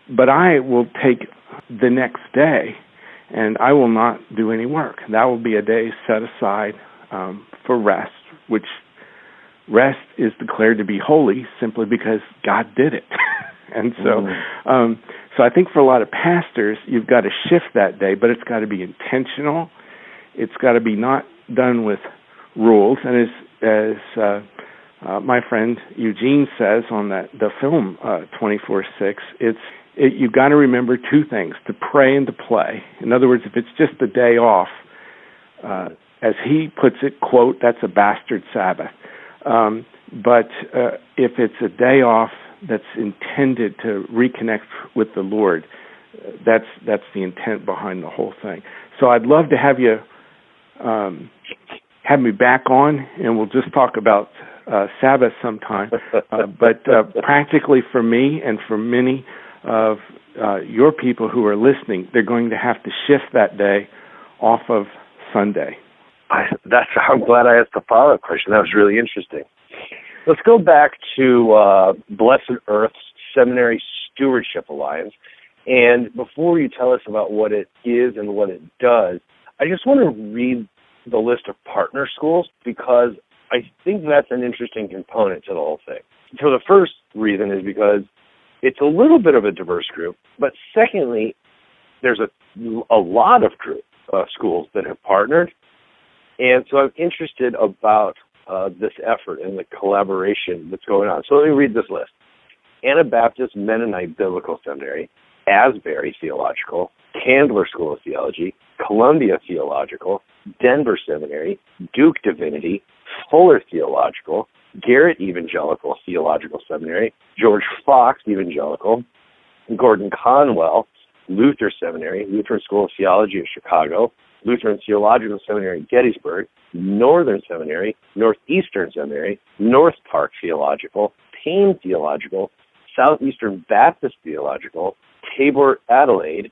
But I will take the next day, and I will not do any work. That will be a day set aside for rest, which rest is declared to be holy simply because God did it. And so so I think for a lot of pastors, you've got to shift that day, but it's got to be intentional. It's got to be not done with rules. And as my friend Eugene says on the film 24/6, you've got to remember 2 things: to pray and to play. In other words, if it's just a day off, as he puts it, quote, that's a bastard Sabbath. But if it's a day off that's intended to reconnect with the Lord, that's the intent behind the whole thing. So I'd love to have you have me back on, and we'll just talk about Sabbath sometime. But practically for me and for many of your people who are listening, they're going to have to shift that day off of Sunday. I'm glad I asked the follow-up question. That was really interesting. Let's go back to Blessed Earth's Seminary Stewardship Alliance. And before you tell us about what it is and what it does, I just want to read the list of partner schools, because I think that's an interesting component to the whole thing. So the first reason is because it's a little bit of a diverse group, but secondly, there's a lot of schools that have partnered. And so I'm interested about this effort and the collaboration that's going on. So let me read this list. Anabaptist Mennonite Biblical Seminary, Asbury Theological, Candler School of Theology, Columbia Theological, Denver Seminary, Duke Divinity, Fuller Theological, Garrett Evangelical Theological Seminary, George Fox Evangelical, Gordon Conwell, Luther Seminary, Lutheran School of Theology of Chicago, Lutheran Theological Seminary, Gettysburg, Northern Seminary, Northeastern Seminary, North Park Theological, Payne Theological, Southeastern Baptist Theological, Tabor Adelaide,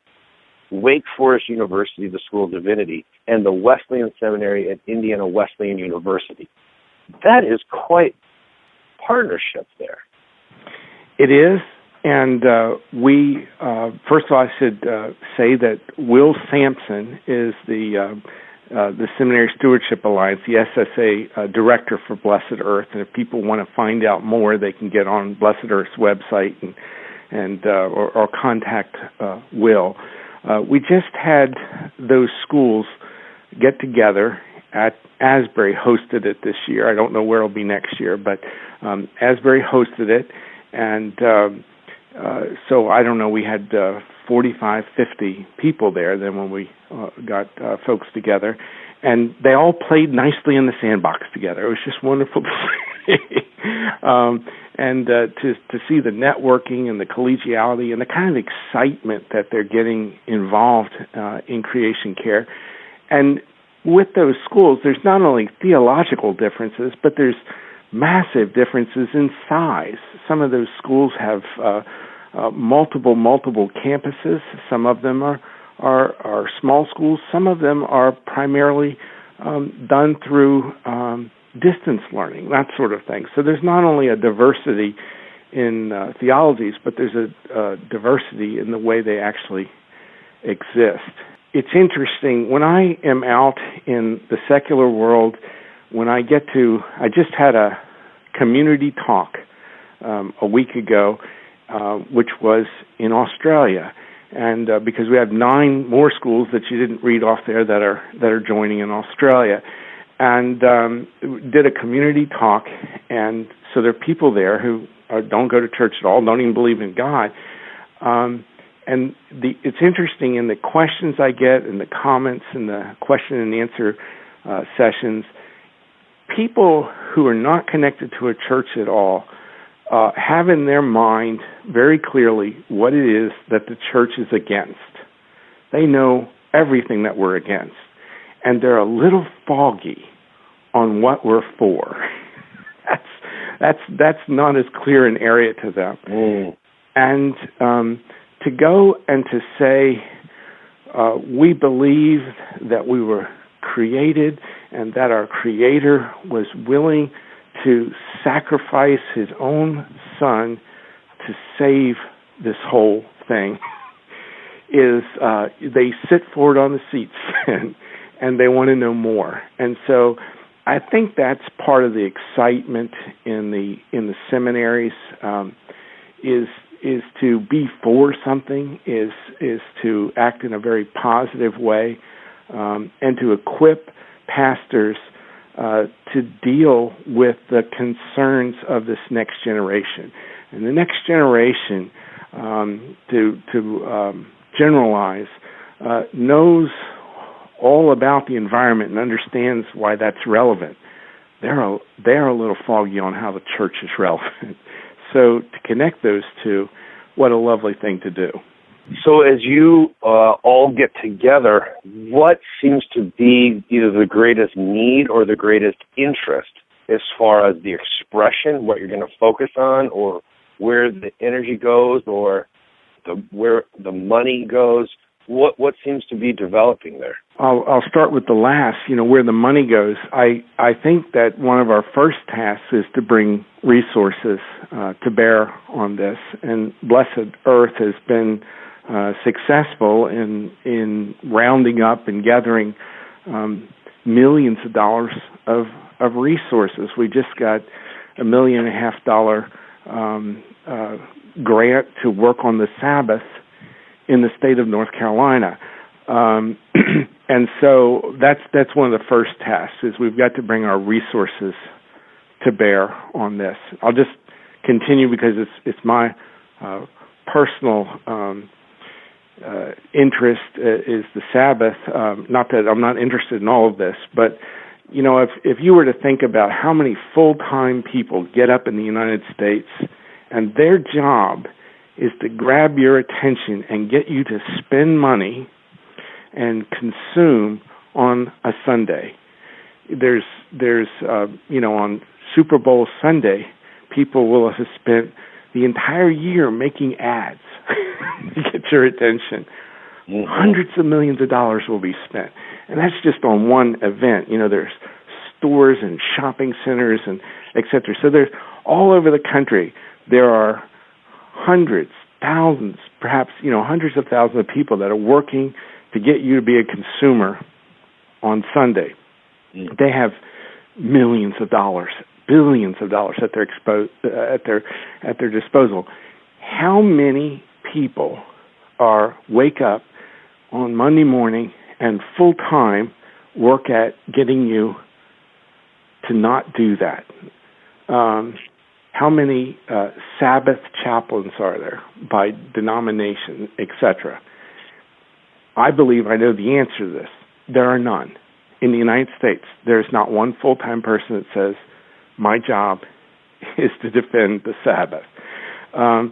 Wake Forest University, the School of Divinity, and the Wesleyan Seminary at Indiana Wesleyan University. That is quite partnership there. It is, and we, first of all, I should say that Will Sampson is the Seminary Stewardship Alliance, the SSA Director for Blessed Earth, and if people want to find out more, they can get on Blessed Earth's website or contact Will. We just had those schools get together at Asbury, hosted it this year. I don't know where it'll be next year, but Asbury hosted it, and so I don't know, we had 45, 50 people there then when we got folks together, and they all played nicely in the sandbox together. It was just wonderful to see. And to see the networking and the collegiality and the kind of excitement that they're getting involved in creation care. And with those schools, there's not only theological differences, but there's massive differences in size. Some of those schools have multiple campuses. Some of them are small schools. Some of them are primarily done through distance learning, that sort of thing. So there's not only a diversity in theologies, but there's a diversity in the way they actually exist. It's interesting, when I am out in the secular world, when I just had a community talk a week ago, which was in Australia, and because we have 9 more schools that you didn't read off there that are joining in Australia, and did a community talk, and so there are people there who don't go to church at all, don't even believe in God, and it's interesting in the questions I get and the comments and the question and answer sessions, people who are not connected to a church at all have in their mind very clearly what it is that the church is against. They know everything that we're against, and they're a little foggy on what we're for. That's not as clear an area to them. And to go and to say we believe that we were created and that our Creator was willing to sacrifice His own Son to save this whole thing is they sit forward on the seats and they want to know more. And so I think that's part of the excitement in the seminaries is to be for something, is to act in a very positive way, and to equip pastors to deal with the concerns of this next generation. And the next generation, to generalize, knows all about the environment and understands why that's relevant. They're a little foggy on how the church is relevant. So to connect those two, what a lovely thing to do. So as you all get together, what seems to be either the greatest need or the greatest interest as far as the expression, what you're going to focus on, or where the energy goes, or where the money goes? What seems to be developing there? I'll start with the last, where the money goes. I think that one of our first tasks is to bring resources to bear on this, and Blessed Earth has been successful in rounding up and gathering millions of dollars of resources. We just got $1.5 million grant to work on the Sabbath in the state of North Carolina. And so that's one of the first tasks, is we've got to bring our resources to bear on this. I'll just continue because it's my personal interest is the Sabbath. Not that I'm not interested in all of this, but if you were to think about how many full-time people get up in the United States and their job is to grab your attention and get you to spend money and consume on a Sunday. There's on Super Bowl Sunday, people will have spent the entire year making ads to get your attention. Mm-hmm. Hundreds of millions of dollars will be spent. And that's just on one event. There's stores and shopping centers and et cetera. So there's all over the country, there are hundreds, thousands, perhaps, hundreds of thousands of people that are working to get you to be a consumer on Sunday. Mm-hmm. They have millions of dollars, billions of dollars at their disposal. How many people wake up on Monday morning and full time work at getting you to not do that? How many Sabbath chaplains are there by denomination, etc.? I believe I know the answer to this. There are none. In the United States, there's not one full-time person that says, my job is to defend the Sabbath. By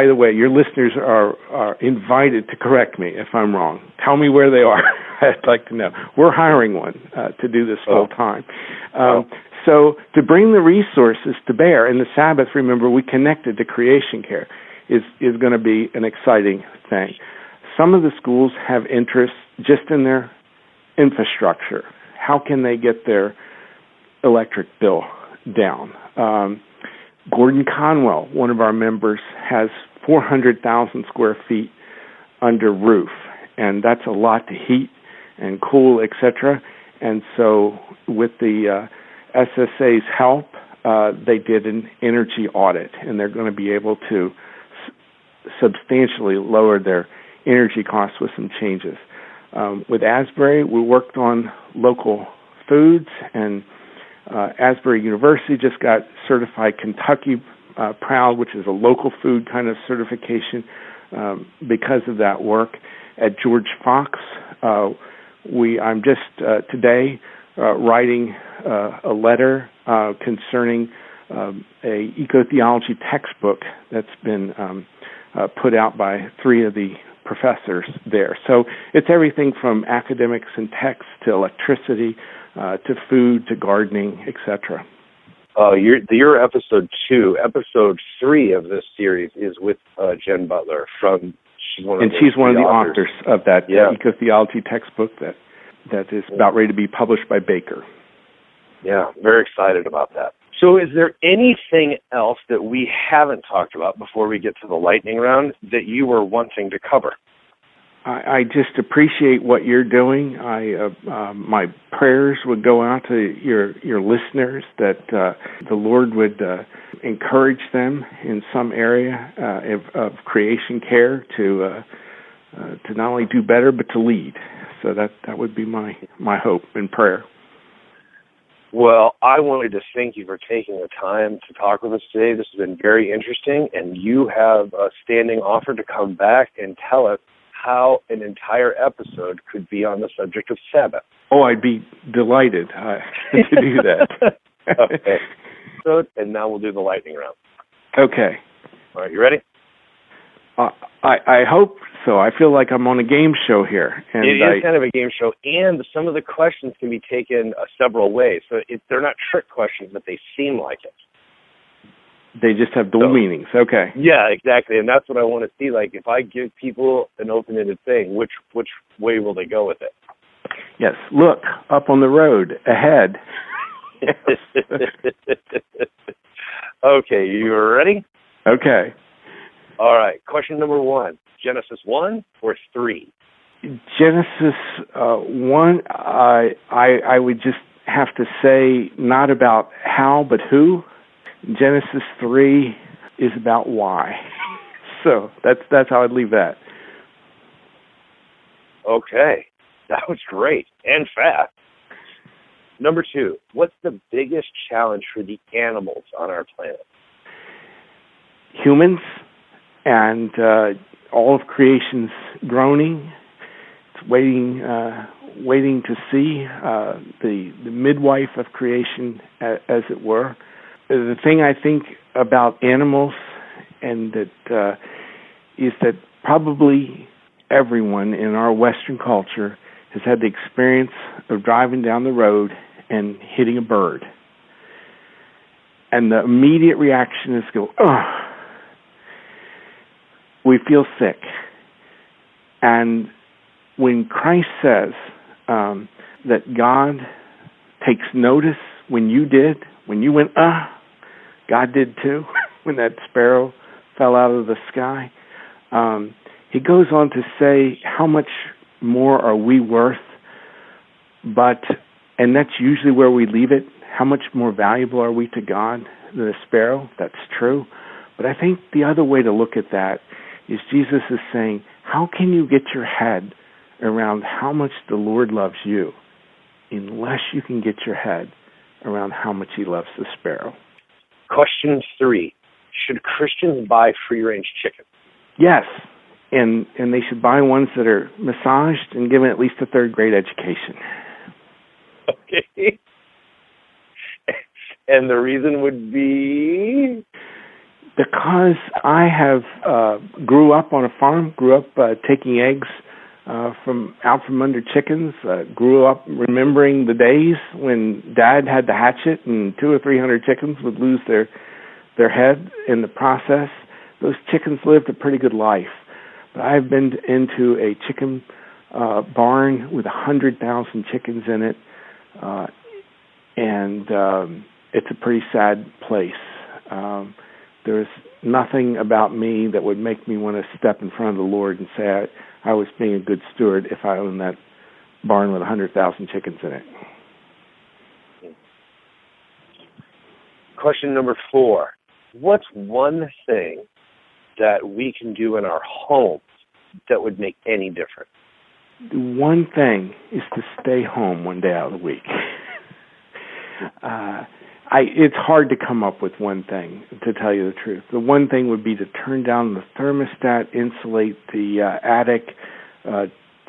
the way, your listeners are invited to correct me if I'm wrong. Tell me where they are. I'd like to know. We're hiring one to do this full time. So to bring the resources to bear, and the Sabbath, remember, we connected to creation care, is going to be an exciting thing. Some of the schools have interest just in their infrastructure. How can they get their electric bill down? Gordon Conwell, one of our members, has 400,000 square feet under roof, and that's a lot to heat and cool, etc. And so with the SSA's help, they did an energy audit, and they're going to be able to substantially lower their energy costs with some changes. With Asbury, we worked on local foods, and Asbury University just got certified Kentucky Proud, which is a local food kind of certification because of that work. At George Fox, I'm just today writing a letter concerning a eco-theology textbook that's been put out by 3 of the professors there. So it's everything from academics and texts to electricity to food to gardening, etc. Your episode 2, episode 3 of this series is with Jen Butler she's one of the authors of that eco-theology textbook that is about ready to be published by Baker. Yeah, very excited about that. So is there anything else that we haven't talked about before we get to the lightning round that you were wanting to cover? I just appreciate what you're doing. My prayers would go out to your listeners that the Lord would encourage them in some area of creation care to not only do better but to lead. So that would be my hope and prayer. Well, I wanted to thank you for taking the time to talk with us today. This has been very interesting, and you have a standing offer to come back and tell us how an entire episode could be on the subject of Sabbath. Oh, I'd be delighted to do that. Okay. So, and now we'll do the lightning round. Okay. All right, you ready? I hope so. I feel like I'm on a game show here. And it is kind of a game show, and some of the questions can be taken several ways. So they're not trick questions, but they seem like it. They just have dual meanings. Okay. Yeah, exactly. And that's what I want to see. Like, if I give people an open-ended thing, which way will they go with it? Yes. Look, up on the road, ahead. Okay, you ready? Okay. All right. Question number 1, Genesis 1 or 3? Genesis 1, I would just have to say not about how, but who. Genesis 3 is about why. So that's how I'd leave that. Okay. That was great and fast. Number 2, what's the biggest challenge for the animals on our planet? Humans and all of creation's groaning. It's waiting to see the midwife of creation, as it were. The thing I think about animals, and that is that probably everyone in our Western culture has had the experience of driving down the road and hitting a bird. And the immediate reaction is go, ugh. We feel sick. And when Christ says that God takes notice when you went, God did too, when that sparrow fell out of the sky, he goes on to say how much more are we worth, and that's usually where we leave it. How much more valuable are we to God than a sparrow? That's true. But I think the other way to look at that is Jesus is saying, how can you get your head around how much the Lord loves you unless you can get your head around how much he loves the sparrow? Question 3. Should Christians buy free-range chicken? Yes, and they should buy ones that are massaged and given at least a third-grade education. Okay. And the reason would be? Because I have grew up on a farm, grew up taking eggs from under chickens, grew up remembering the days when Dad had the hatchet and 200 or 300 chickens would lose their head in the process. Those chickens lived a pretty good life. But I've been into a chicken barn with 100,000 chickens in it, and it's a pretty sad place. There's nothing about me that would make me want to step in front of the Lord and say I was being a good steward if I owned that barn with 100,000 chickens in it. Question number 4. What's one thing that we can do in our homes that would make any difference? The one thing is to stay home one day out of the week. It's hard to come up with one thing, to tell you the truth. The one thing would be to turn down the thermostat, insulate the attic,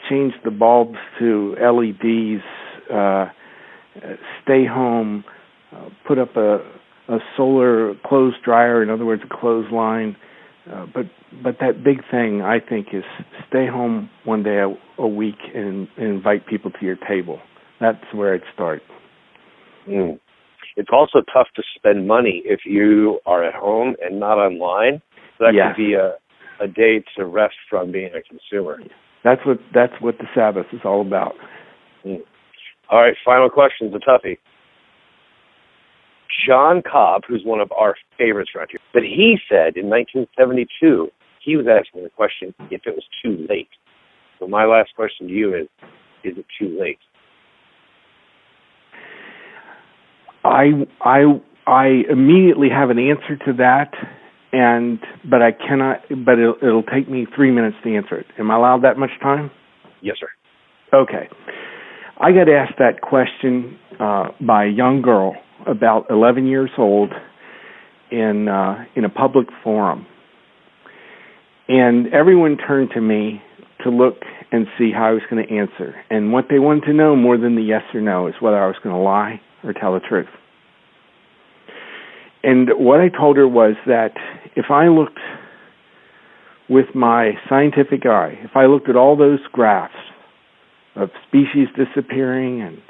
change the bulbs to LEDs, stay home, put up a solar clothes dryer, in other words, a clothesline. But that big thing, I think, is stay home one day a week and invite people to your table. That's where I'd start. It's also tough to spend money if you are at home and not online. So that could be a day to rest from being a consumer. That's what the Sabbath is all about. All right, final question. It's a toughie. John Cobb, who's one of our favorites around here, but he said in 1972, he was asking the question if it was too late. So my last question to you is it too late? I immediately have an answer to that, but I cannot. But it'll take me 3 minutes to answer it. Am I allowed that much time? Yes, sir. Okay. I got asked that question by a young girl, about 11 years old, in a public forum, and everyone turned to me to look and see how I was going to answer. And what they wanted to know more than the yes or no is whether I was going to lie or tell the truth. And what I told her was that if I looked with my scientific eye, if I looked at all those graphs of species disappearing and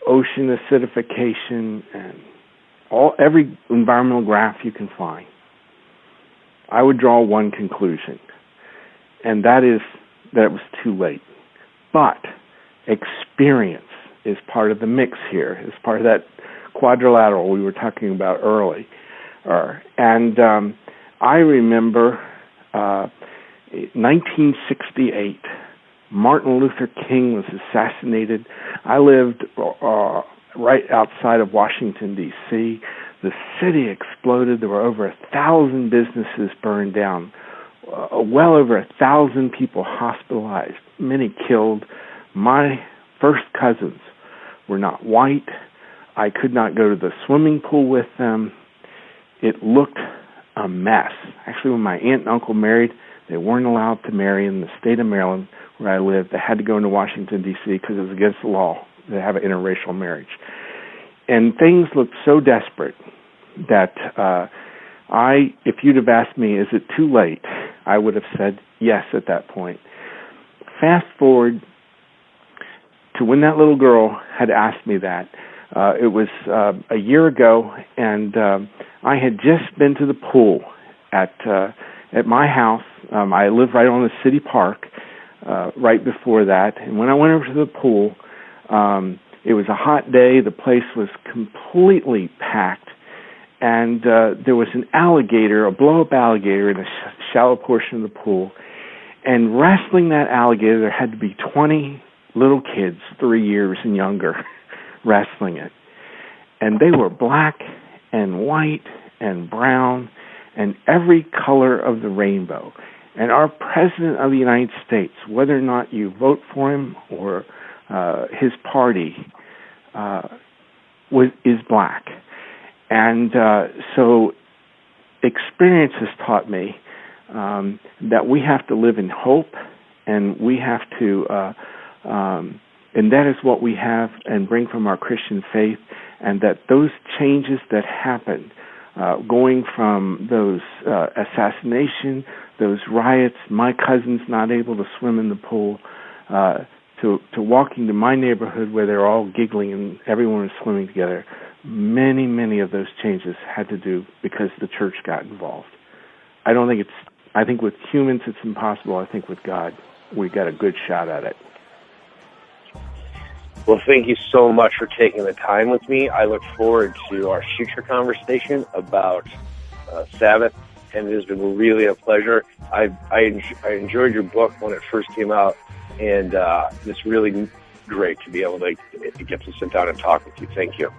ocean acidification and every environmental graph you can find, I would draw one conclusion, and that is that it was too late. But experience is part of the mix here, is part of that quadrilateral we were talking about earlier. And I remember 1968, Martin Luther King was assassinated. I lived right outside of Washington, D.C. The city exploded. There were over 1,000 businesses burned down, well over 1,000 people hospitalized, many killed. My first cousins were not white. I could not go to the swimming pool with them. It looked a mess. Actually, when my aunt and uncle married, they weren't allowed to marry in the state of Maryland where I lived. They had to go into Washington, D.C. because it was against the law to have an interracial marriage. And things looked so desperate that if you'd have asked me, is it too late, I would have said yes at that point. fast forward to when that little girl had asked me that. It was a year ago, and I had just been to the pool at my house. I live right on the city park right before that. And when I went over to the pool, it was a hot day. The place was completely packed. And there was an alligator, a blow-up alligator in a shallow portion of the pool. And wrestling that alligator, there had to be 20 little kids, 3 years and younger, wrestling it. And they were black and white and brown and every color of the rainbow. And our President of the United States, whether or not you vote for him or his party, is black. And so experience has taught me that we have to live in hope, and we have to, and that is what we have and bring from our Christian faith, and that those changes that happen, going from those assassination, those riots, my cousin's not able to swim in the pool, to walking to my neighborhood where they're all giggling and everyone is swimming together, many, many of those changes had to do because the church got involved. I think with humans it's impossible. I think with God we got a good shot at it. Well, thank you so much for taking the time with me. I look forward to our future conversation about Sabbath, and it has been really a pleasure. I enjoyed your book when it first came out, and it's really great to be able to get to sit down and talk with you. Thank you.